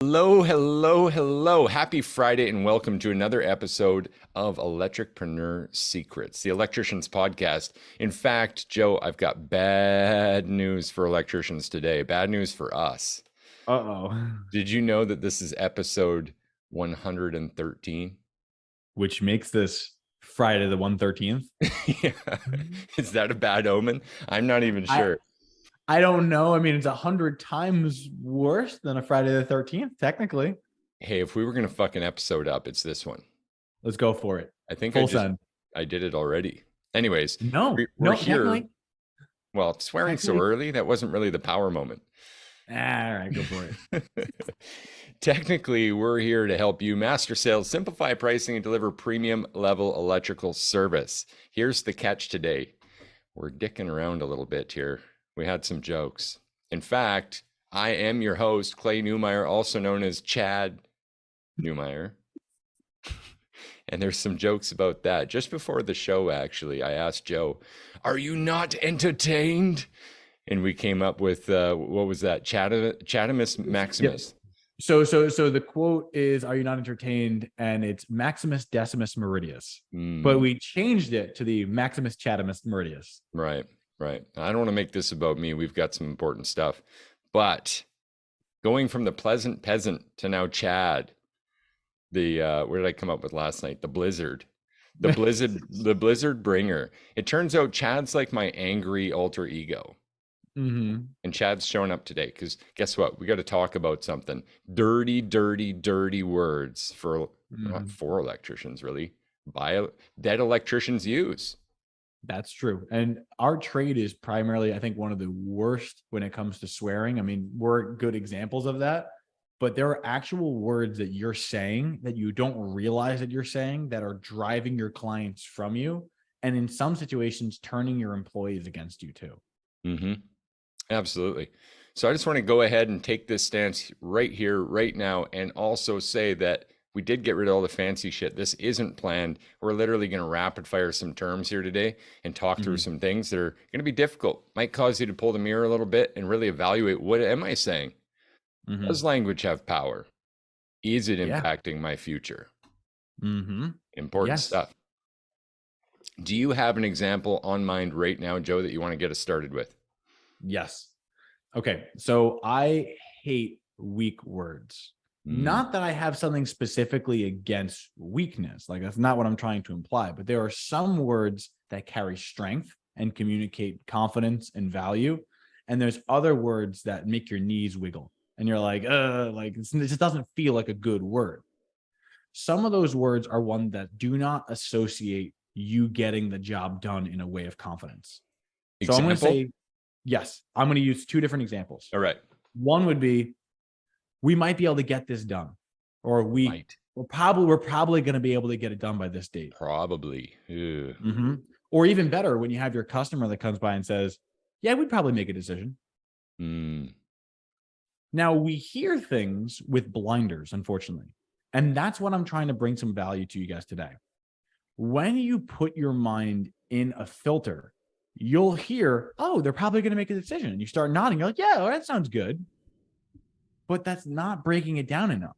Hello, hello, hello. Happy Friday and welcome to another episode of Electricpreneur Secrets, the Electricians podcast. In fact, Joe, I've got bad news for electricians today. Bad news for us. Uh-oh. Did you know that this is episode 113? Which makes this Friday the 113th. Yeah. Is that a bad omen? I'm not even sure. I don't know. I mean, it's 100 times worse than a Friday the 13th, technically. Hey, if we were going to fuck an episode up, it's this one. Let's go for it. I think Full send. I did it already. Anyways, No, we're here. technically. Well, swearing so early, that wasn't really the power moment. All right, go for it. Technically, we're here to help you master sales, simplify pricing, and deliver premium level electrical service. Here's the catch today. We're dicking around a little bit here. We had some jokes. In fact, I am your host, Clay Newmeyer, also known as Chad Newmeyer. And there's some jokes about that. Just before the show, actually, I asked Joe, "Are you not entertained?" And we came up with, what was that? Chatimus Maximus. Yep. So the quote is, "Are you not entertained?" And it's Maximus Decimus Meridius. But we changed it to the Maximus Chatimus Meridius. Right. I don't want to make this about me. We've got some important stuff. But going from the pleasant peasant to now Chad, where did I come up with last night? The blizzard. The blizzard bringer. It turns out Chad's like my angry alter ego. Mm-hmm. And Chad's showing up today because guess what? We got to talk about something. Dirty words for electricians, really. Dead electricians use. That's true. And our trade is primarily, I think, one of the worst when it comes to swearing. I mean, we're good examples of that, but there are actual words that you're saying that you don't realize that you're saying that are driving your clients from you. And in some situations, turning your employees against you too. Mm-hmm. Absolutely. So I just want to go ahead and take this stance right here, right now, and also say that we did get rid of all the fancy shit. This isn't planned. We're literally going to rapid fire some terms here today and talk through some things that are going to be difficult. Might cause you to pull the mirror a little bit and really evaluate, what am I saying? Does language have power? Is it impacting my future? Important stuff. Do you have an example on mind right now, Joe, that you want to get us started with? Yes. Okay. So I hate weak words. Not that I have something specifically against weakness. Like, that's not what I'm trying to imply, but there are some words that carry strength and communicate confidence and value. And there's other words that make your knees wiggle. And you're like, it just doesn't feel like a good word. Some of those words are one that do not associate you getting the job done in a way of confidence. Example? So I'm going to say, yes, I'm going to use two different examples. All right. One would be, we might be able to get this done, or we're probably going to be able to get it done by this date. Probably. Or even better, when you have your customer that comes by and says, "Yeah, we'd probably make a decision." Now, we hear things with blinders, unfortunately. And that's what I'm trying to bring some value to you guys today. When you put your mind in a filter, you'll hear, "Oh, they're probably going to make a decision." And you start nodding. You're like, "Yeah, well, that sounds good." But that's not breaking it down enough.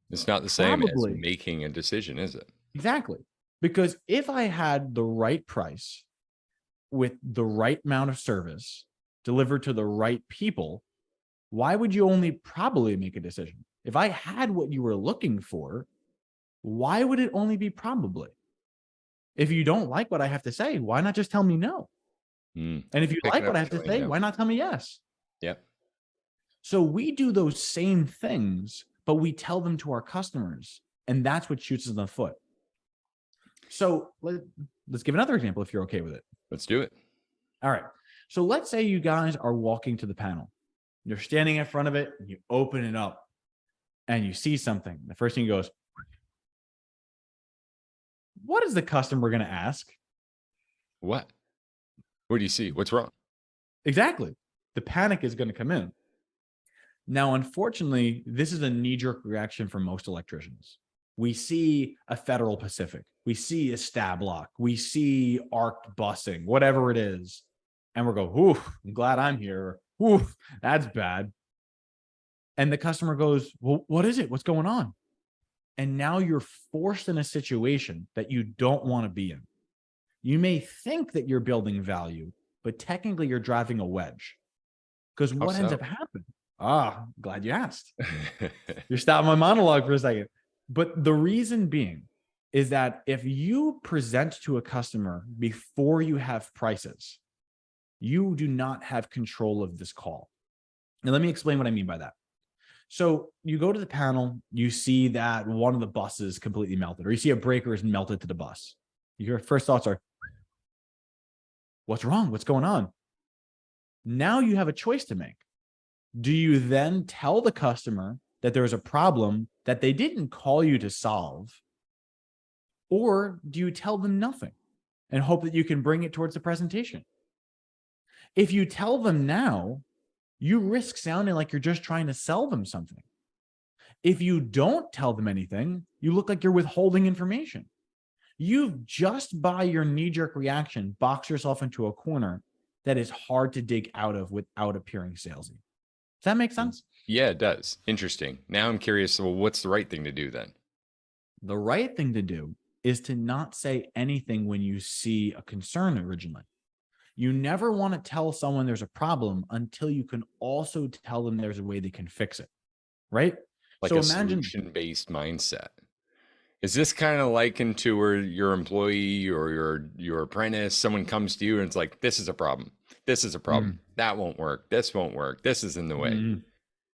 It's not the same as making a decision, is it? Exactly. Because if I had the right price with the right amount of service delivered to the right people, why would you only probably make a decision? If I had what you were looking for, why would it only be probably? If you don't like what I have to say, why not just tell me no? And if you like what I have to say, why not tell me yes? Yep. So we do those same things, but we tell them to our customers, and that's what shoots us in the foot. So let's give another example if you're okay with it. Let's do it. All right. So let's say you guys are walking to the panel. You're standing in front of it, and you open it up, and you see something. The first thing goes, what is the customer going to ask? What do you see? What's wrong? Exactly. The panic is going to come in. Now, unfortunately, this is a knee-jerk reaction for most electricians. We see a Federal Pacific. We see a stab lock. We see arced busing, whatever it is. And we're going, "Ooh, I'm glad I'm here." "Ooh, that's bad." And the customer goes, well, what is it? What's going on? And now you're forced in a situation that you don't want to be in. You may think that you're building value, but technically you're driving a wedge. Because How what ends so? up happening? Glad you asked. You're stopping my monologue for a second. But the reason being is that if you present to a customer before you have prices, you do not have control of this call. Now, let me explain what I mean by that. So you go to the panel, you see that one of the buses completely melted, or you see a breaker is melted to the bus. Your first thoughts are, what's wrong? What's going on? Now you have a choice to make. Do you then tell the customer that there is a problem that they didn't call you to solve? Or do you tell them nothing and hope that you can bring it towards the presentation? If you tell them now, you risk sounding like you're just trying to sell them something. If you don't tell them anything, you look like you're withholding information. You've just by your knee-jerk reaction boxed yourself into a corner that is hard to dig out of without appearing salesy. Does that make sense? Yeah, it does. Interesting. Now I'm curious. Well, what's the right thing to do then? The right thing to do is to not say anything when you see a concern originally. You never want to tell someone there's a problem until you can also tell them there's a way they can fix it, right? Like So a imagine, solution-based mindset. Is this kind of likened to where your employee or your apprentice, someone comes to you and it's like, this is a problem. This is a problem. mm, That won't work. This won't work. This is in the way. mm,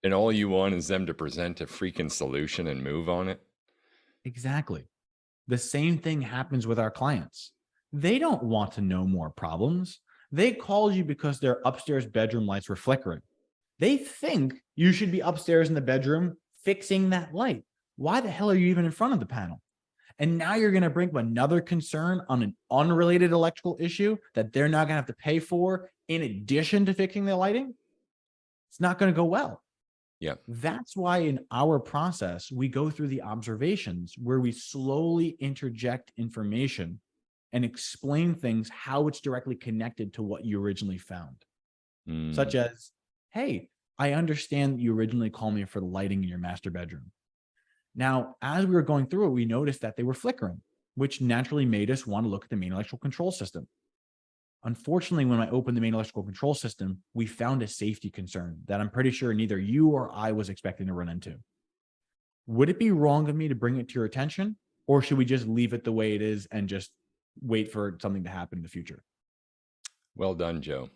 And all you want is them to present a freaking solution and move on it. exactly. The same thing happens with our clients. They don't want to know more problems. They called you because their upstairs bedroom lights were flickering. They think you should be upstairs in the bedroom fixing that light. Why the hell are you even in front of the panel? And now you're going to bring up another concern on an unrelated electrical issue that they're not going to have to pay for in addition to fixing the lighting? It's not going to go well. Yeah. That's why in our process, we go through the observations where we slowly interject information and explain things, how it's directly connected to what you originally found. Such as, hey, I understand that you originally called me for the lighting in your master bedroom. Now, as we were going through it, we noticed that they were flickering, which naturally made us want to look at the main electrical control system. Unfortunately, when I opened the main electrical control system, we found a safety concern that I'm pretty sure neither you or I was expecting to run into. Would it be wrong of me to bring it to your attention, or should we just leave it the way it is and just wait for something to happen in the future? Well done, Joe.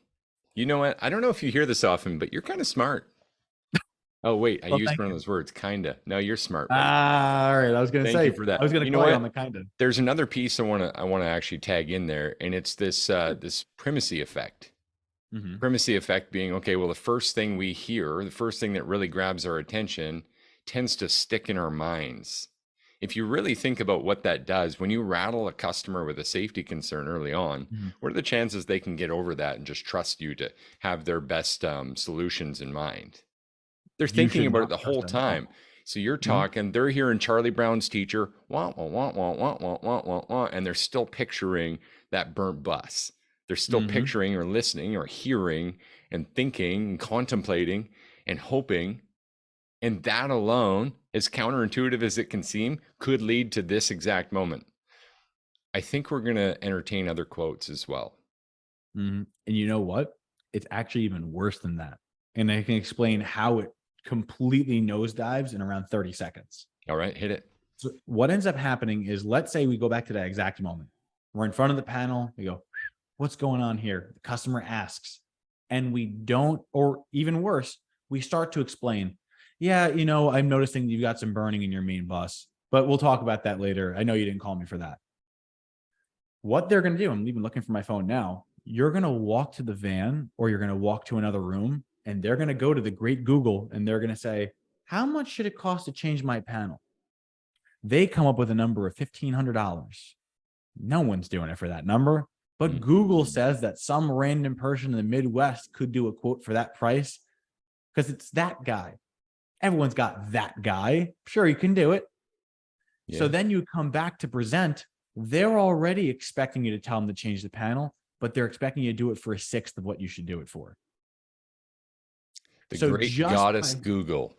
You know what? I don't know if you hear this often, but you're kind of smart. Oh, wait, I Well, used thank one of you. those words, kinda. No, you're smart, buddy. All right. I was going to Thank you say, for I that. was going You to know call you on what? the kind of. There's another piece I want to actually tag in there, and it's this this primacy effect. Mhm. Primacy effect being, okay, well, the first thing we hear, the first thing that really grabs our attention tends to stick in our minds. If you really think about what that does, when you rattle a customer with a safety concern early on, Mhm. what are the chances they can get over that and just trust you to have their best solutions in mind? They're You thinking should about it not the trust whole them at time. all. So you're Mhm. talking, they're hearing Charlie Brown's teacher, wah, wah, wah, wah, wah, wah, wah, wah, wah, and they're still picturing that burnt bus. They're still Mhm. picturing or listening or hearing and thinking and contemplating and hoping. And that alone, as counterintuitive as it can seem, could lead to this exact moment. I think we're going to entertain other quotes as well. Mhm. And you know what? It's actually even worse than that. And I can explain how it completely nosedives in around 30 seconds. All right, hit it. So what ends up happening is, let's say we go back to that exact moment. We're in front of the panel. We go, what's going on here? The customer asks, and we don't, or even worse, we start to explain, yeah, I'm noticing you've got some burning in your main bus, but we'll talk about that later. I know you didn't call me for that. What they're going to do, I'm even looking for my phone now. You're going to walk to the van, or you're going to walk to another room, and they're going to go to the great Google and they're going to say, how much should it cost to change my panel? They come up with a number of $1,500. No one's doing it for that number, but Google Mhm. says that some random person in the Midwest could do a quote for that price because it's that guy. Everyone's got that guy. Sure, you can do it. So Yeah. then you come back to present. They're already expecting you to tell them to change the panel, but they're expecting you to do it for a sixth of what you should do it for. The So great just goddess by Google.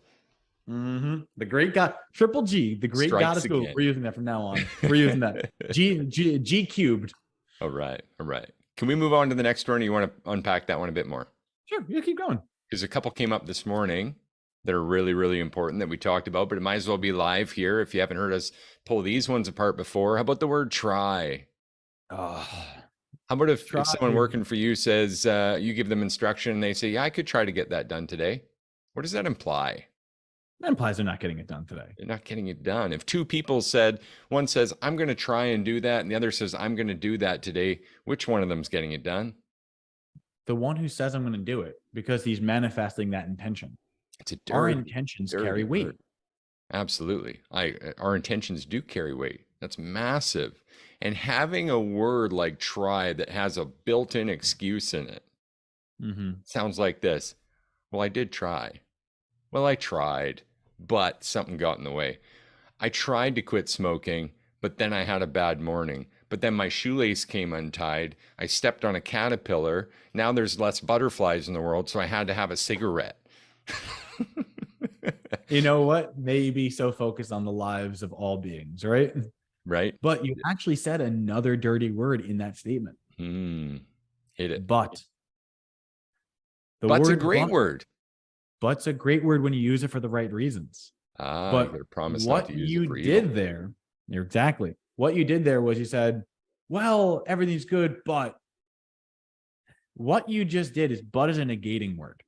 The great god, Triple G, the great Strikes goddess move. We're again. using that from now on. We're using that. G cubed. All right. All right. Can we move on to the next one? Or you want to unpack that one a bit more? Sure, you keep going. Because a couple came up this morning that are really, really important that we talked about, but it might as well be live here if you haven't heard us pull these ones apart before. How about the word try? Oh, How about try. if someone working for you says, you give them instruction and they say, yeah, I could try to get that done today. What does that imply? That implies they're not getting it done today. They're not getting it done. If two people said, one says, I'm going to try and do that, and the other says, I'm going to do that today, which one of them's getting it done? The one who says I'm going to do it, because he's manifesting that intention. It's a Our dirty, intentions dirty carry weight. word. Absolutely. Our intentions do carry weight. That's massive. And having a word like try that has a built-in excuse in it sounds like this. Well, I did try. Well, I tried, but something got in the way. I tried to quit smoking, but then I had a bad morning. But then my shoelace came untied. I stepped on a caterpillar. Now there's less butterflies in the world, so I had to have a cigarette. You know what? Maybe so focused on the lives of all beings, right? Right? But you actually said another dirty word in that statement. Hit it. But. But's a great word. But's a great word when you use it for the right reasons. But you gotta promise not to use it for evil. What you did there, exactly. What you did there was you said, well, everything's good, but what you just did is but is a negating word.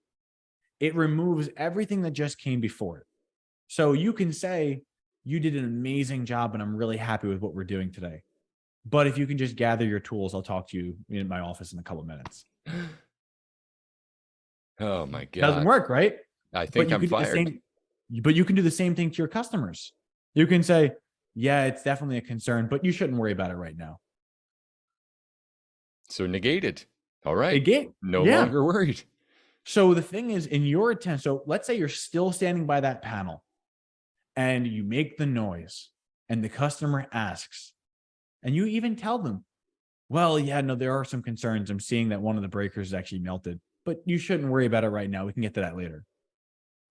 It removes everything that just came before it. So you can say, you did an amazing job and I'm really happy with what we're doing today. But if you can just gather your tools, I'll talk to you in my office in a couple of minutes. Oh my God. Doesn't work, right? I think I'm fired. But you can do the same thing to your customers. You can say, yeah, it's definitely a concern, but you shouldn't worry about it right now. So negated. All right. No yeah. longer worried. So the thing is, in your attempt, so let's say you're still standing by that panel and you make the noise and the customer asks, and you even tell them, well, yeah, no, there are some concerns. I'm seeing that one of the breakers is actually melted, but you shouldn't worry about it right now. We can get to that later.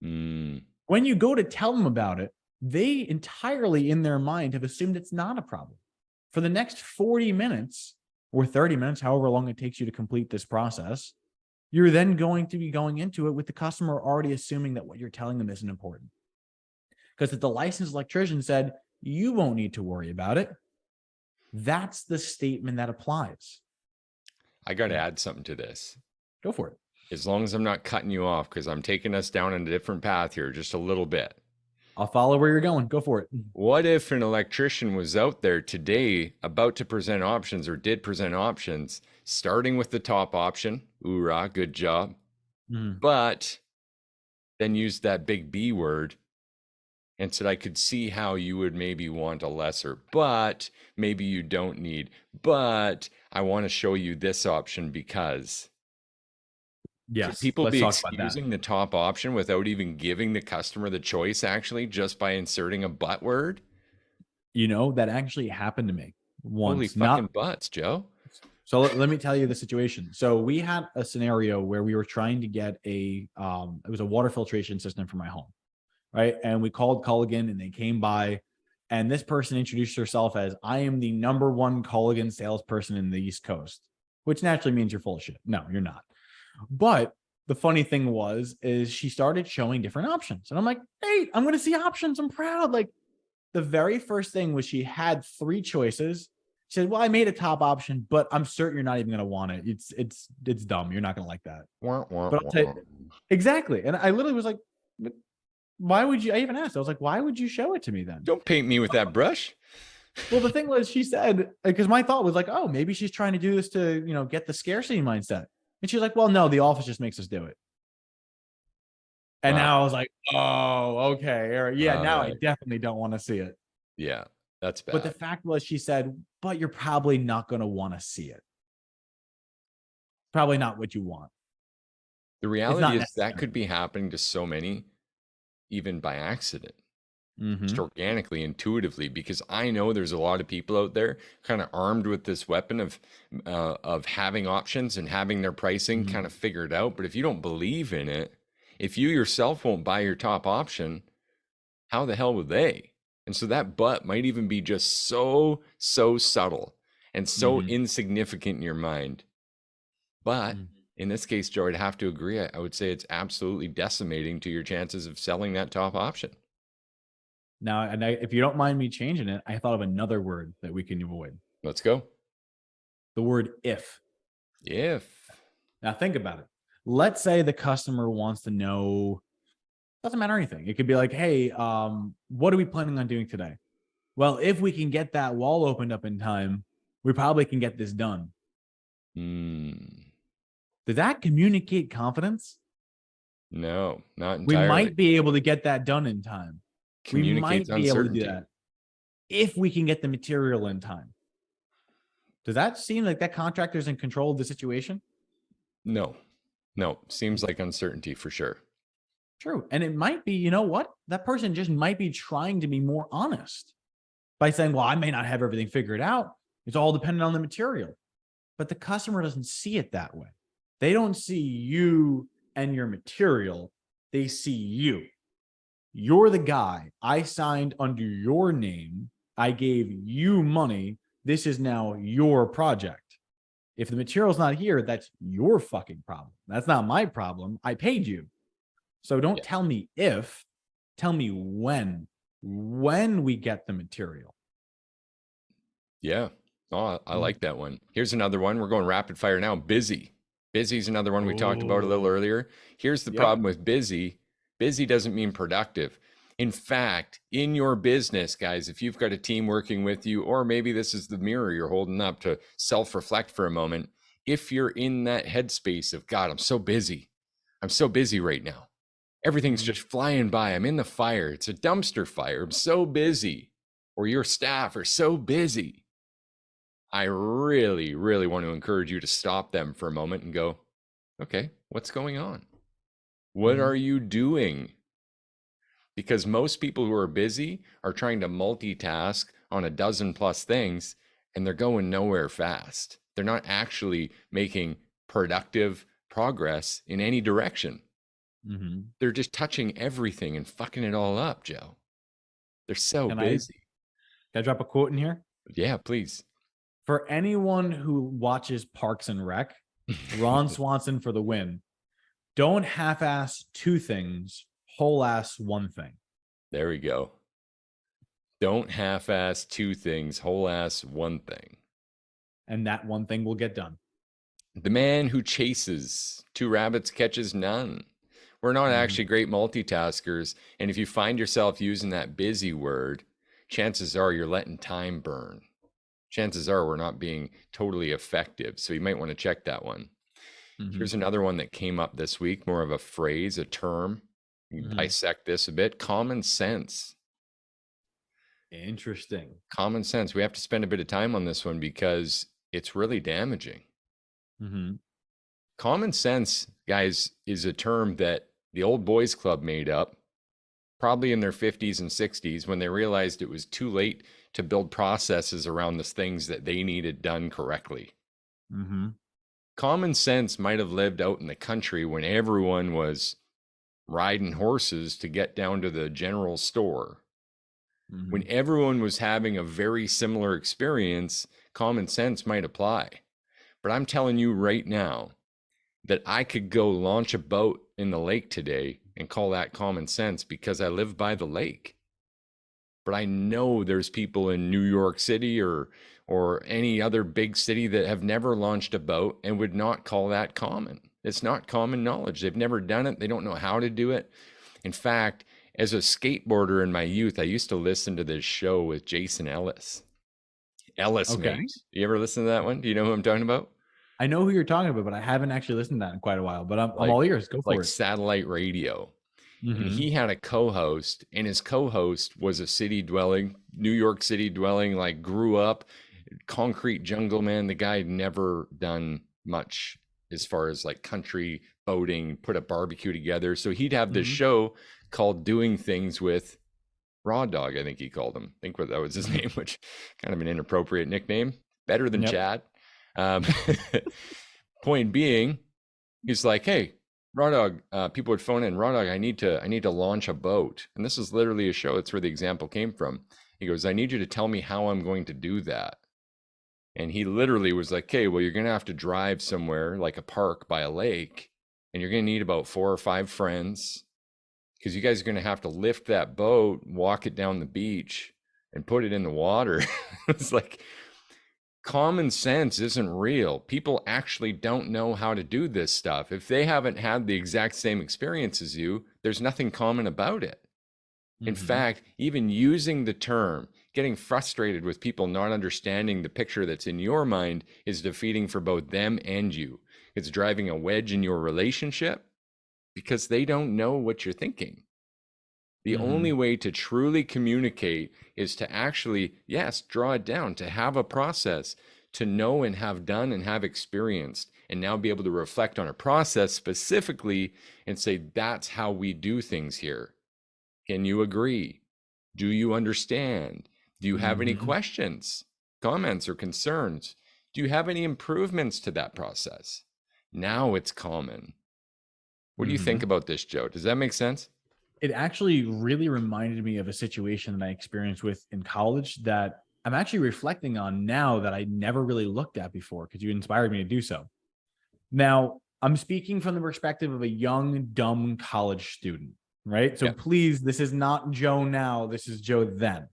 When you go to tell them about it, they entirely in their mind have assumed it's not a problem. For the next 40 minutes or 30 minutes, however long it takes you to complete this process, you're then going to be going into it with the customer already assuming that what you're telling them isn't important. Because if the licensed electrician said, you won't need to worry about it, that's the statement that applies. I got to add something to this. Go for it. As long as I'm not cutting you off, because I'm taking us down in a different path here just a little bit. I'll follow where you're going. Go for it. What if an electrician was out there today about to present options or did present options, starting with the top option, hoorah, good job, but then used that big B word and said, I could see how you would maybe want a lesser, but maybe you don't need, but I want to show you this option because... Yes. Could people be excusing the top option without even giving the customer the choice, actually, just by inserting a but word? You know, that actually happened to me once. Holy fucking butts, Joe. So let me tell you the situation. So we had a scenario where we were trying to get it was a water filtration system for my home, right? And we called Culligan and they came by, and this person introduced herself as, I am the #1 Culligan salesperson in the East Coast, which naturally means you're full of shit. No, you're not. But the funny thing is she started showing different options. And I'm like, hey, I'm going to see options. I'm proud. Like the very first thing was she had 3 choices. She said, well, I made a top option, but I'm certain you're not even going to want it. It's dumb. You're not going to like that. But I'll tell you, exactly. And I literally was like, why would you? I even asked, I was like, why would you show it to me then? Don't paint me with that brush. Well, the thing was, she said, because my thought was like, oh, maybe she's trying to do this to, get the scarcity mindset. And she's like, well, no, the office just makes us do it. And now I was like, oh, okay. Yeah, now I definitely don't want to see it. Yeah, that's bad. But the fact was, she said, but you're probably not going to want to see it. Probably not what you want. The reality is that could be happening to so many, even by accident. Just organically, intuitively, because I know there's a lot of people out there kind of armed with this weapon of having options and having their pricing kind of figured out. But if you don't believe in it, if you yourself won't buy your top option, how the hell would they? And so that but might even be just so subtle and so Mhm. insignificant in your mind. But Mm. in this case, Joe, I'd have to agree. I would say it's absolutely decimating to your chances of selling that top option. Now, if you don't mind me changing it, I thought of another word that we can avoid. Let's go. The word if. If. Now think about it. Let's say the customer wants to know, doesn't matter anything. It could be like, hey, what are we planning on doing today? Well, if we can get that wall opened up in time, we probably can get this done. Hmm. Does that communicate confidence? No, not We entirely. might be able to get that done in time. We Communicates might be able to do uncertainty. that if we can get the material in time. Does that seem like that contractor's in control of the situation? No, no, seems like uncertainty for sure. True. And it might be, you know what? That person just might be trying to be more honest by saying, well, I may not have everything figured out. It's all dependent on the material. But the customer doesn't see it that way. They don't see you and your material. They see you. You're the guy. I signed under your name. I gave you money. This is now your project. If the material's not here, that's your fucking problem. That's not my problem. I paid you. So don't Yeah. tell me if, tell me when we get the material. Yeah. Oh, I like that one. Here's another one. We're going rapid fire now. Busy. Busy's another one we talked about a little Oh, earlier. Here's the yep. problem with busy. Busy doesn't mean productive. In fact, in your business, guys, if you've got a team working with you, or maybe this is the mirror you're holding up to self-reflect for a moment, if you're in that headspace of, God, I'm so busy right now. Everything's Mhm. just flying by. I'm in the fire. It's a dumpster fire. I'm so busy. Or your staff are so busy. I really, really want to encourage you to stop them for a moment and go, okay, what's going on? What are Mhm. you doing? Because most people who are busy are trying to multitask on a dozen plus things and they're going nowhere fast. They're not actually making productive progress in any direction. Mhm. They're just touching everything and fucking it all up, Joe. They're so Can I busy. drop a quote in here? Yeah, please. For anyone who watches Parks and Rec, Ron Swanson for the win. Don't half-ass two things, whole-ass one thing. There we go. Don't half ass two things, whole ass one thing. And that one thing will get done. The man who chases two rabbits catches none. We're not Mhm. actually great multitaskers. And if you find yourself using that busy word, chances are you're letting time burn. Chances are we're not being totally effective. So you might want to check that one. Mhm. Here's another one that came up this week, more of a phrase, a term. You Mhm. dissect this a bit. Common sense. Interesting. Common sense. We have to spend a bit of time on this one because it's really damaging. Mhm. Common sense, guys, is a term that the old boys club made up probably in their 50s and 60s when they realized it was too late to build processes around the things that they needed done correctly. Mhm. Common sense might have lived out in the country when everyone was riding horses to get down to the general store. When Mhm. everyone was having a very similar experience, common sense might apply. But I'm telling you right now that I could go launch a boat in the lake today and call that common sense because I live by the lake. But I know there's people in New York City or any other big city that have never launched a boat and would not call that common. It's not common knowledge. They've never done it. They don't know how to do it. In fact, as a skateboarder in my youth, I used to listen to this show with Jason Ellis. Ellis Okay. Mate. You ever listen to that one? Do you know who I'm talking about? I know who you're talking about, but I haven't actually listened to that in quite a while. But I'm Like all ears. Go like for it. satellite radio. And Mhm. he had a co-host, and his co-host was a city dwelling, New York City dwelling, like grew up concrete jungle man. The guy had never done much as far as like country boating, put a barbecue together. So he'd have this Mhm. show called Doing Things with Raw Dog, I think he called him. I think what that was his Mhm. name, which kind of an inappropriate nickname. Better than Yep. Chad. Um, point being, he's like, hey, Raw Dog, people would phone in, Raw Dog, I need to launch a boat. And this is literally a show. That's where the example came from. He goes, I need you to tell me how I'm going to do that. And he literally was like, okay, well, you're going to have to drive somewhere like a park by a lake, and you're going to need about 4 or 5 friends because you guys are going to have to lift that boat, walk it down the beach, and put it in the water. It's like common sense isn't real. People actually don't know how to do this stuff. If they haven't had the exact same experience as you, there's nothing common about it. In Mm-hmm. fact, even using the term, getting frustrated with people not understanding the picture that's in your mind is defeating for both them and you. It's driving a wedge in your relationship because they don't know what you're thinking. The Mm-hmm. only way to truly communicate is to actually, yes, draw it down, to have a process, to know and have done and have experienced, and now be able to reflect on a process specifically and say, that's how we do things here. Can you agree? Do you understand? Do you have any Mm-hmm. questions, comments, or concerns? Do you have any improvements to that process? Now it's common. What do you Mm-hmm. think about this, Joe? Does that make sense? It actually really reminded me of a situation that I experienced with in college that I'm actually reflecting on now that I never really looked at before because you inspired me to do so. Now, I'm speaking from the perspective of a young, dumb college student, right? So Yeah. please, this is not Joe now, this is Joe then.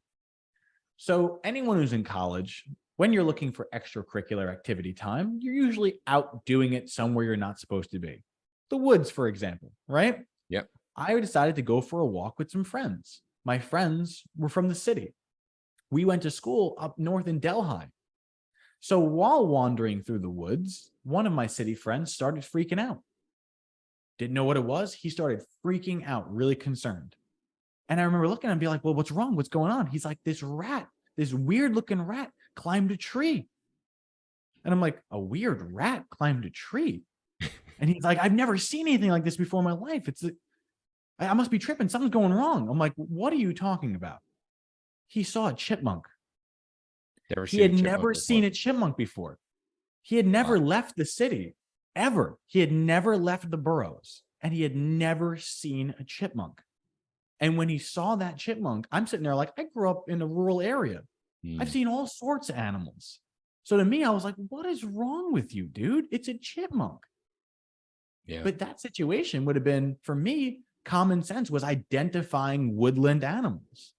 So, anyone who's in college, when you're looking for extracurricular activity time, you're usually out doing it somewhere you're not supposed to be. The woods, for example, right? Yep. I decided to go for a walk with some friends. My friends were from the city. We went to school up north in Delhi. So while wandering through the woods, one of my city friends started freaking out. Didn't know what it was. He started freaking out, really concerned. And I remember looking at him and be like, well, what's wrong? What's going on? He's like, this rat, this weird looking rat climbed a tree. And I'm like, a weird rat climbed a tree. And he's like, I've never seen anything like this before in my life. I must be tripping. Something's going wrong. I'm like, what are you talking about? He saw a chipmunk. Never He seen a had chipmunk never before. seen a chipmunk before. He had never Wow. left the city ever. He had never left the boroughs and he had never seen a chipmunk. And when he saw that chipmunk, I'm sitting there like, I grew up in a rural area. I've Hmm. seen all sorts of animals. So to me, I was like, what is wrong with you, dude? It's a chipmunk. Yeah. But that situation would have been, for me, common sense was identifying woodland animals.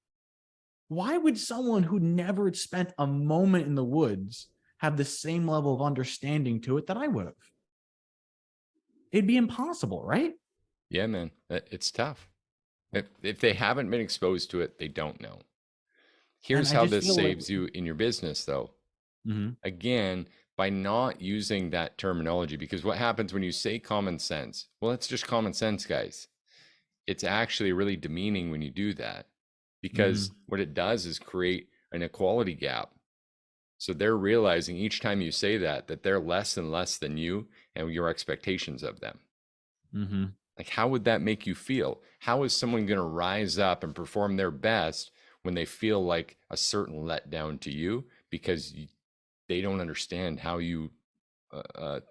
Why would someone who never spent a moment in the woods have the same level of understanding to it that I would have? It'd be impossible, right? Yeah, man. It's tough. If they haven't been exposed to it, they don't know. And Here's I how just this feel like, saves you in your business, though. mhm, Again, by not using that terminology, because what happens when you say common sense? Well, it's just common sense, guys. It's actually really demeaning when you do that because mhm, what it does is create an equality gap. So they're realizing each time you say that, that they're less and less than you and your expectations of them. mhm, Like, how would that make you feel? How is someone going to rise up and perform their best when they feel like a certain letdown to you because they don't understand how you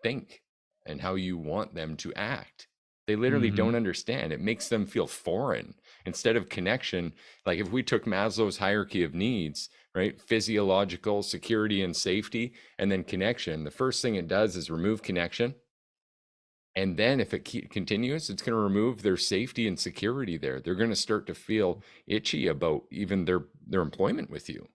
think and how you want them to act? They literally mhm, don't understand. It makes them feel foreign instead of connection. Like if we took Maslow's hierarchy of needs, right? Physiological, security, and safety, and then connection. The first thing it does is remove connection, and then if it continues, it's going to remove their safety and security there. They're going to start to feel itchy about even their employment with you.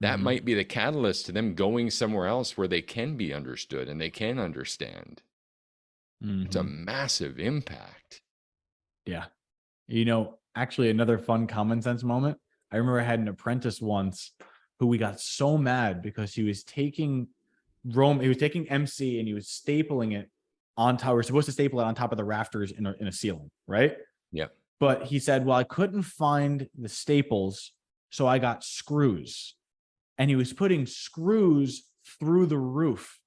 That mhm, might be the catalyst to them going somewhere else where they can be understood and they can understand. It's a mhm. massive impact. Yeah. Actually, another fun common sense moment. I remember I had an apprentice once who we got so mad because he was taking MC and he was stapling it on top. We're supposed to staple it on top of the rafters in a ceiling, right? Yep. But he said, well, I couldn't find the staples, so I got screws. And he was putting screws through the roof,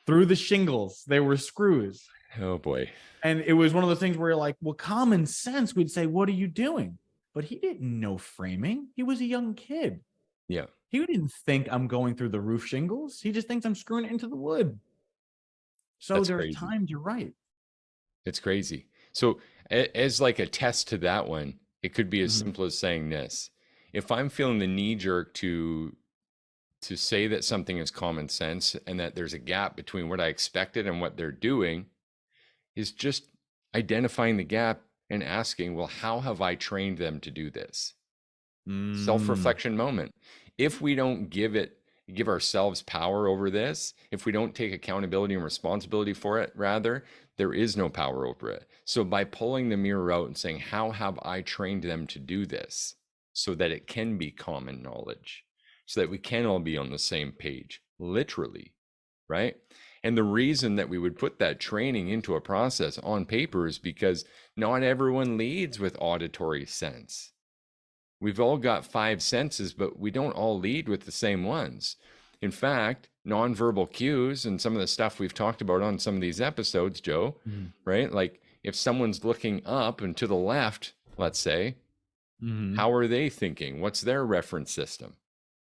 through the shingles. They were screws. Oh boy. And it was one of those things where you're like, well, common sense would say, what are you doing? But he didn't know framing. He was a young kid. Yeah. He didn't think I'm going through the roof shingles. He just thinks I'm screwing it into the wood. So That's there's crazy. times you're right. It's crazy. So as like a test to that one, it could be as Mhm. simple as saying this. If I'm feeling the knee jerk to say that something is common sense and that there's a gap between what I expected and what they're doing, is just identifying the gap and asking, well, how have I trained them to do this? Mm. Self-reflection moment. If we don't give ourselves power over this, if we don't take accountability and responsibility for it, rather, there is no power over it. So by pulling the mirror out and saying, how have I trained them to do this so that it can be common knowledge, so that we can all be on the same page, literally, right? And the reason that we would put that training into a process on paper is because not everyone leads with auditory sense. We've all got five senses, but we don't all lead with the same ones. In fact, nonverbal cues and some of the stuff we've talked about on some of these episodes, Joe, Mhm. right? Like if someone's looking up and to the left, let's say, Mhm. how are they thinking? What's their reference system?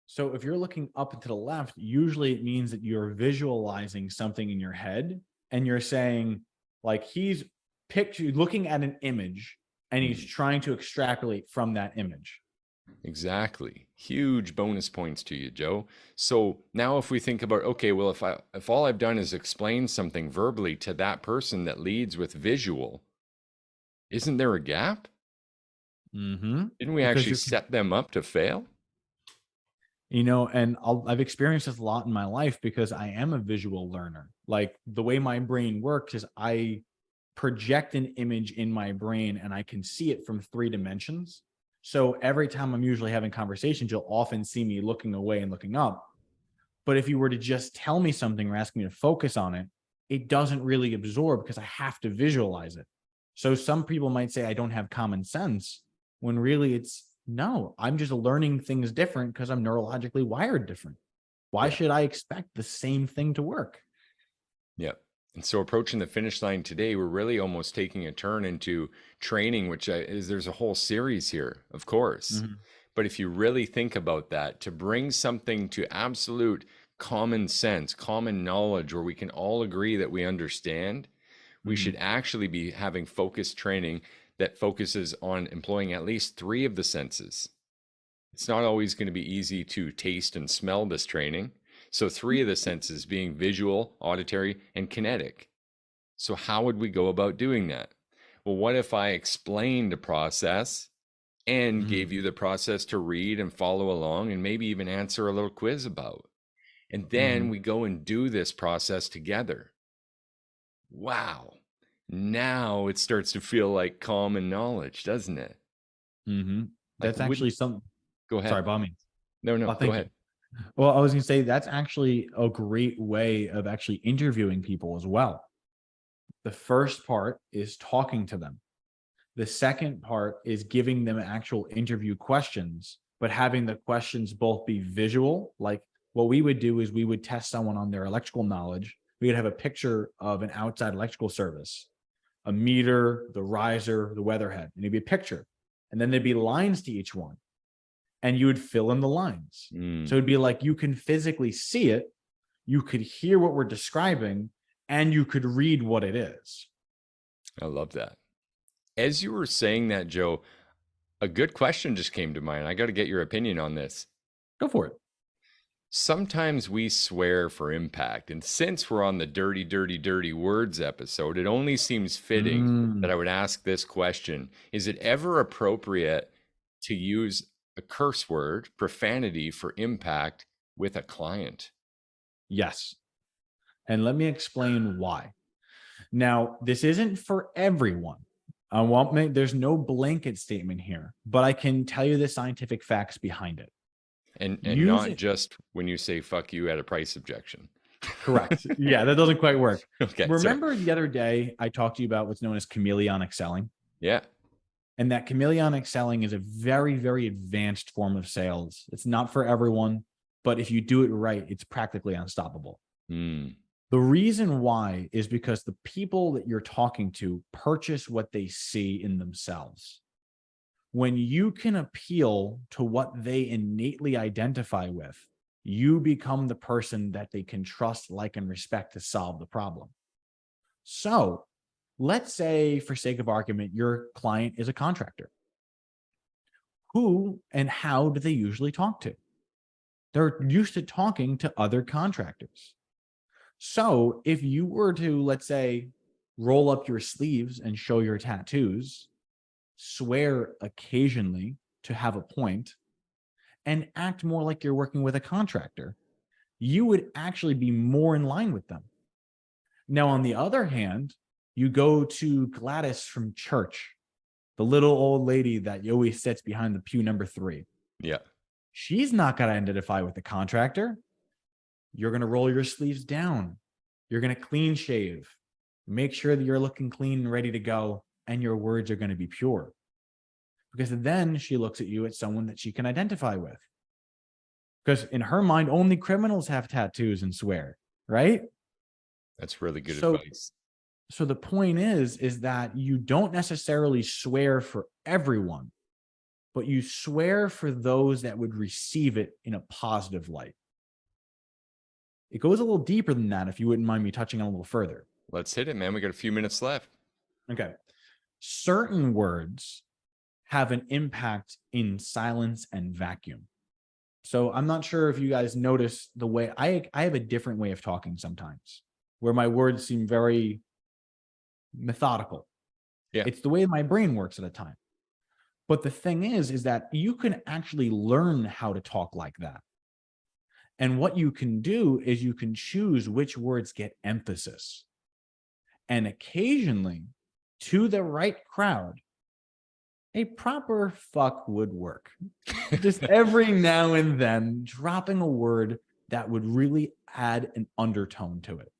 So if you're looking up and to the left, usually it means that you're visualizing something in your head and you're saying, like, he's looking at an image and he's Hmm. trying to extrapolate from that image. Exactly. Huge bonus points to you, Joe. So now if we think about, okay, well, if all I've done is explain something verbally to that person that leads with visual, isn't there a gap? Mm-hmm. Didn't we Because actually you're, set them up to fail? and I've experienced this a lot in my life because I am a visual learner. Like the way my brain works is I project an image in my brain and I can see it from 3 dimensions. So every time I'm usually having conversations, you'll often see me looking away and looking up. But if you were to just tell me something or ask me to focus on it, it doesn't really absorb because I have to visualize it. So some people might say I don't have common sense when really it's no, I'm just learning things different because I'm neurologically wired different. Why Yeah. should I expect the same thing to work? Yeah. And so approaching the finish line today, we're really almost taking a turn into training, there's a whole series here, of course. Mhm. But if you really think about that, to bring something to absolute common sense, common knowledge, where we can all agree that we understand, we should Mhm. actually be having focused training that focuses on employing at least three of the senses. It's not always going to be easy to taste and smell this training. So, three of the senses being visual, auditory, and kinetic. So, how would we go about doing that? Well, what if I explained the process and Mhm. gave you the process to read and follow along and maybe even answer a little quiz about? And then Mhm. we go and do this process together. Wow. Now it starts to feel like common knowledge, doesn't it? Mhm. Like, That's wouldn't actually some. go Sorry, ahead. by all means. No, no, Oh, go thank you. ahead. Well, I was going to say that's actually a great way of actually interviewing people as well. The first part is talking to them. The second part is giving them actual interview questions, but having the questions both be visual. Like what we would do is we would test someone on their electrical knowledge. We would have a picture of an outside electrical service, a meter, the riser, the weatherhead, and it'd be a picture. And then there'd be lines to each one, and you would fill in the lines. So Mm, it'd be like you can physically see it, you could hear what we're describing, and you could read what it is. I love that. As you were saying that, Joe, a good question just came to mind. I got to get your opinion on this. Go for it. Sometimes we swear for impact. And since we're on the dirty, dirty, dirty words episode, it only seems fitting that Mm, I would ask this question. Is it ever appropriate to use a curse word, profanity, for impact with a client? yes. And let me explain why. Now, this isn't for everyone. I won't make, there's no blanket statement here, but I can tell you the scientific facts behind it. And Use not it. just when you say fuck you at a price objection. Correct. Yeah, that doesn't quite work. Okay, sorry. Remember the other day I talked to you about what's known as chameleonic selling? Yeah. And that chameleonic selling is a very, very advanced form of sales. It's not for everyone, but if you do it right, it's practically unstoppable. Mm, The reason why is because the people that you're talking to purchase what they see in themselves. When you can appeal to what they innately identify with, you become the person that they can trust, like, and respect to solve the problem. So Let's say, for sake of argument, your client is a contractor. Who and how do they usually talk to? They're used to talking to other contractors. So if you were to, let's say, roll up your sleeves and show your tattoos, swear occasionally to have a point, and act more like you're working with a contractor, you would actually be more in line with them. Now, on the other hand, you go to Gladys from church, the little old lady that always sits behind the pew number 3. Yeah. She's not going to identify with the contractor. You're going to roll your sleeves down. You're going to clean shave. Make sure that you're looking clean and ready to go, and your words are going to be pure. Because then she looks at you as someone that she can identify with. Because in her mind, only criminals have tattoos and swear, right? That's really good So, advice. so the point is that you don't necessarily swear for everyone, but you swear for those that would receive it in a positive light. It goes a little deeper than that, if you wouldn't mind me touching on a little further. Let's hit it, man. We got a few minutes left. Okay. Certain words have an impact in silence and vacuum. So I'm not sure if you guys notice the way I have a different way of talking sometimes, where my words seem very methodical. Yeah. It's the way my brain works at a time. But the thing is that you can actually learn how to talk like that. And what you can do is you can choose which words get emphasis. And occasionally, to the right crowd, a proper fuck would work. Just every now and then, dropping a word that would really add an undertone to it.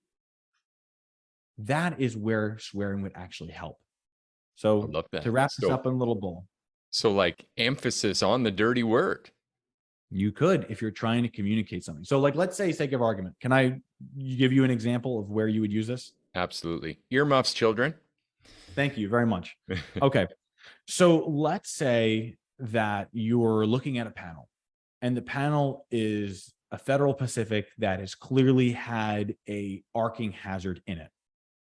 That is where swearing would actually help. I So love that. to wrap this up in a little bowl, So like emphasis on the dirty word. you could, if you're trying to communicate something. So like, let's say, sake of argument, can I give you an example of where you would use this? Absolutely. Earmuffs, children. Thank you very much. Okay. So let's say that you're looking at a panel, and the panel is a Federal Pacific that has clearly had a arcing hazard in it.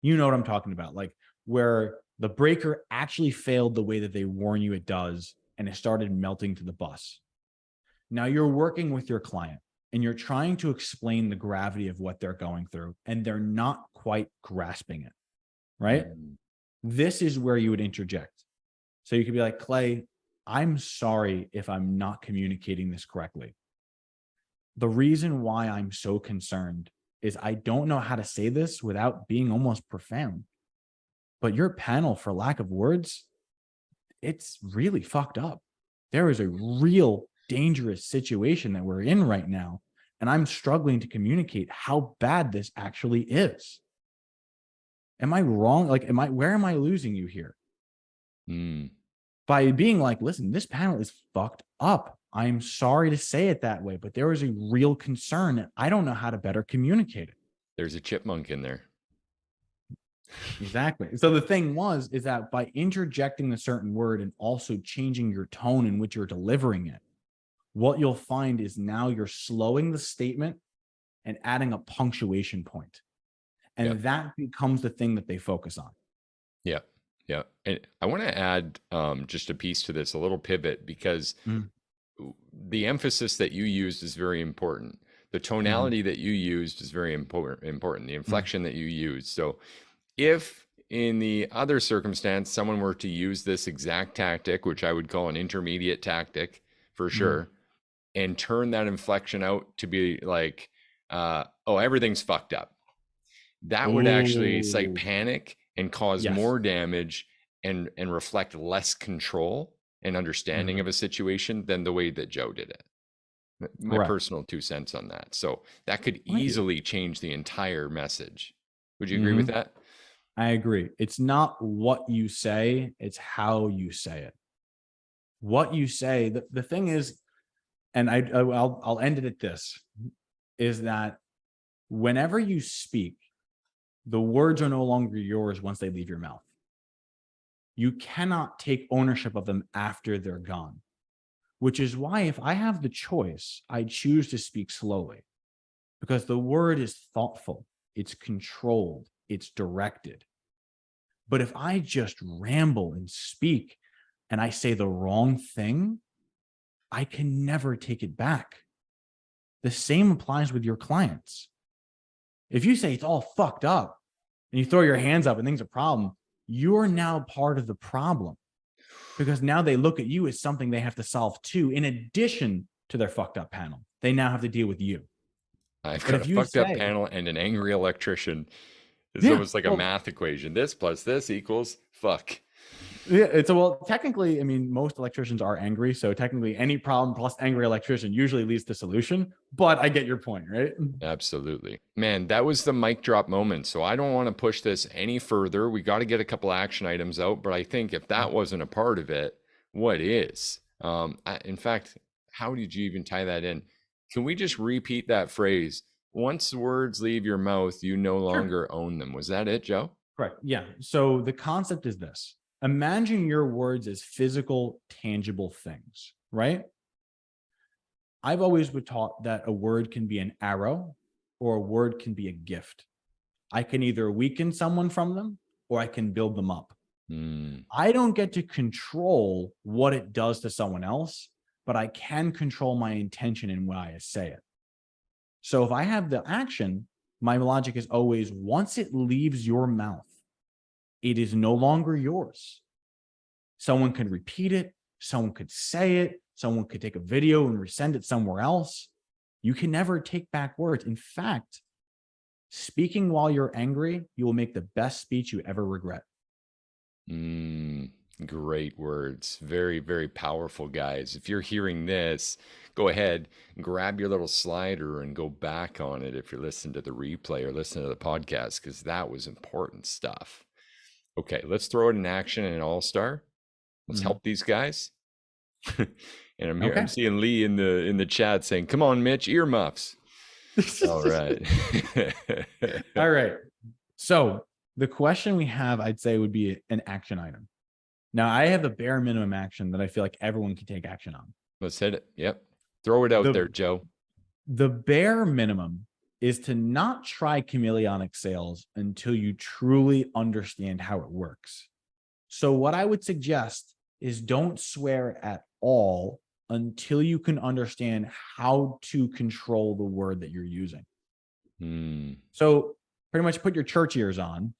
You know what I'm talking about, like where the breaker actually failed the way that they warn you it does, and it started melting to the bus. Now you're working with your client and you're trying to explain the gravity of what they're going through, and they're not quite grasping it, right? Mm. This is where you would interject. So you could be like, Clay, I'm sorry if I'm not communicating this correctly. The reason why I'm so concerned is I don't know how to say this without being almost profound. But your panel, for lack of words, it's really fucked up. There is a real dangerous situation that we're in right now, and I'm struggling to communicate how bad this actually is. Am I wrong? Like, where am I losing you here? Mm. By being like, listen, this panel is fucked up. I'm sorry to say it that way, but there is a real concern and I don't know how to better communicate it. There's a chipmunk in there. Exactly. So the thing is that by interjecting a certain word and also changing your tone in which you're delivering it, what you'll find is now you're slowing the statement and adding a punctuation point. And Yeah. that becomes the thing that they focus on. Yeah. Yeah. And I want to add just a piece to this, a little pivot, because the emphasis that you used is very important. The tonality that you used is very important. The inflection that you used. So if in the other circumstance, someone were to use this exact tactic, which I would call an intermediate tactic for sure, and turn that inflection out to be like, oh, everything's fucked up, that would actually cite panic and cause more damage and reflect less control and understanding of a situation than the way that Joe did it. My personal 2 cents on that. So that could easily change the entire message. Would you agree with that? I agree. It's not what you say, it's how you say it. What you say, the thing is, and I'll end it at this, is that whenever you speak, the words are no longer yours once they leave your mouth. You cannot take ownership of them after they're gone, which is why if I have the choice, I choose to speak slowly, because the word is thoughtful, it's controlled, it's directed. But if I just ramble and speak and I say the wrong thing, I can never take it back. The same applies with your clients. If you say it's all fucked up and you throw your hands up and things are a problem, you're now part of the problem, because now they look at you as something they have to solve too, in addition to their fucked up panel. They now have to deal with you. I've But got a if you fucked up say, panel and an angry electrician. It's yeah, almost like a well, math equation. This plus this equals fuck. yeah, it's a, well, technically, I mean, most electricians are angry. So technically any problem plus angry electrician usually leads to solution, but I get your point, right? Absolutely. Man, that was the mic drop moment. So I don't want to push this any further. We got to get a couple action items out, but I think if that wasn't a part of it, what is? In fact, how did you even tie that in? Can we just repeat that phrase? Once words leave your mouth, you no Sure. longer own them. Was that it, Joe? Correct. Yeah. So the concept is this: imagine your words as physical, tangible things, right? I've always been taught that a word can be an arrow or a word can be a gift. I can either weaken someone from them or I can build them up. Hmm. I don't get to control what it does to someone else, but I can control my intention and why I say it. So if I have the action, my logic is always, once it leaves your mouth, it is no longer yours. Someone could repeat it, someone could say it, someone could take a video and resend it somewhere else. You can never take back words. In fact, speaking while you're angry, you will make the best speech you ever regret. Great words. Very, very powerful, guys. If you're hearing this, go ahead, grab your little slider and go back on it if you're listening to the replay or listening to the podcast, because that was important stuff. Okay, let's throw it in action in an all-star. Let's Mhm. help these guys. And I'm Okay. seeing Lee in the chat saying, "Come on, Mitch, earmuffs." All right. All right. So the question we have, I'd say, would be an action item. Now, I have the bare minimum action that I feel like everyone can take action on. Let's hit it. Yep. Throw it out The there, Joe. the bare minimum is to not try chameleonic sales until you truly understand how it works. So what I would suggest is don't swear at all until you can understand how to control the word that you're using. Hmm. So pretty much put your church ears on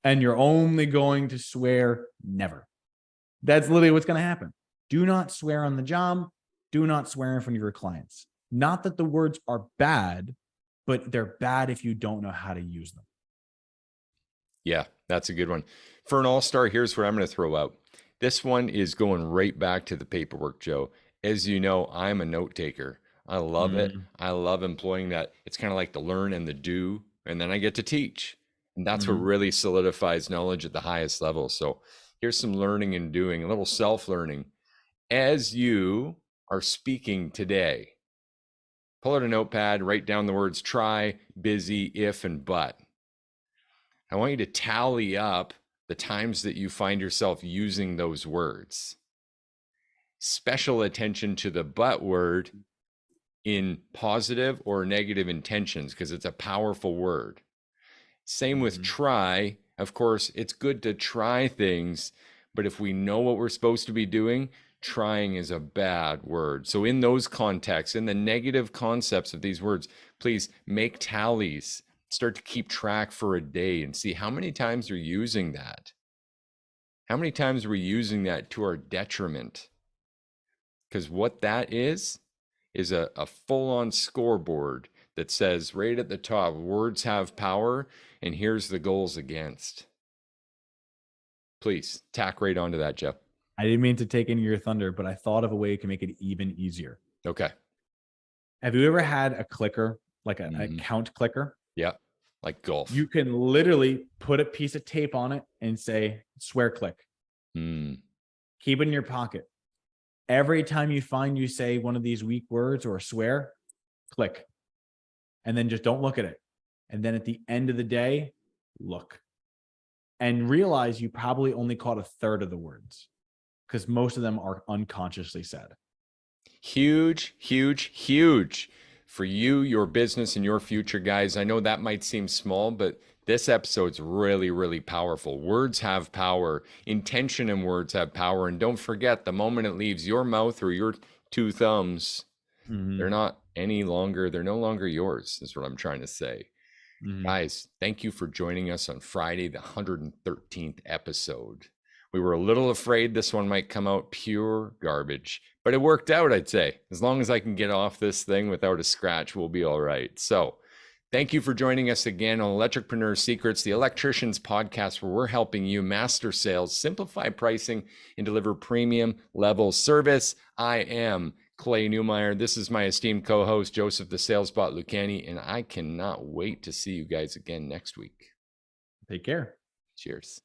and you're only going to swear never. That's literally what's going to happen. Do not swear on the job. Do not swear in front of your clients. Not that the words are bad, but they're bad if you don't know how to use them. Yeah, that's a good one. For an all-star, here's what I'm going to throw out. This one is going right back to the paperwork, Joe. As you know, I'm a note taker. I love it. Mm-hmm. I love employing that. It's kind of like the learn and the do, and then I get to teach. And that's what Mm-hmm. really solidifies knowledge at the highest level. So here's some learning and doing, a little self-learning. As you are speaking today, pull out a notepad, write down the words try, busy, if, and but. I want you to tally up the times that you find yourself using those words. Special attention to the but word in positive or negative intentions, because it's a powerful word. Same with Mm-hmm. try. Of course, it's good to try things, but if we know what we're supposed to be doing, trying is a bad word. So, in those contexts, in the negative concepts of these words, please make tallies. Start to keep track for a day and see how many times you're using that. How many times are we using that to our detriment? Because what that is a full-on scoreboard that says right at the top, words have power, and here's the goals against. Please tack right onto that, Jeff. I didn't mean to take any of your thunder, but I thought of a way to make it even easier. Okay. Have you ever had a clicker, like a Mm-hmm. count clicker? Yeah. Like golf. You can literally put a piece of tape on it and say, swear click. Mm. Keep it in your pocket. Every time you find you say one of these weak words or swear, click. And then just don't look at it. And then at the end of the day, look. And realize you probably only caught a third of the words, because most of them are unconsciously said. Huge, huge, huge for you, your business, and your future, guys. I know that might seem small, but This episode's really, really powerful. Words have power. Intention and words have power. And don't forget, the moment it leaves your mouth or your two thumbs, they're no longer yours, is what I'm trying to say. Guys, thank you for joining us on Friday, the 113th episode. We were a little afraid this one might come out pure garbage, but it worked out, I'd say. As long as I can get off this thing without a scratch, we'll be all right. So thank you for joining us again on Electricpreneur Secrets, the Electricians podcast, where we're helping you master sales, simplify pricing, and deliver premium level service. I am Clay Newmeyer. This is my esteemed co-host, Joseph the Salesbot Lucani, and I cannot wait to see you guys again next week. Take care. Cheers.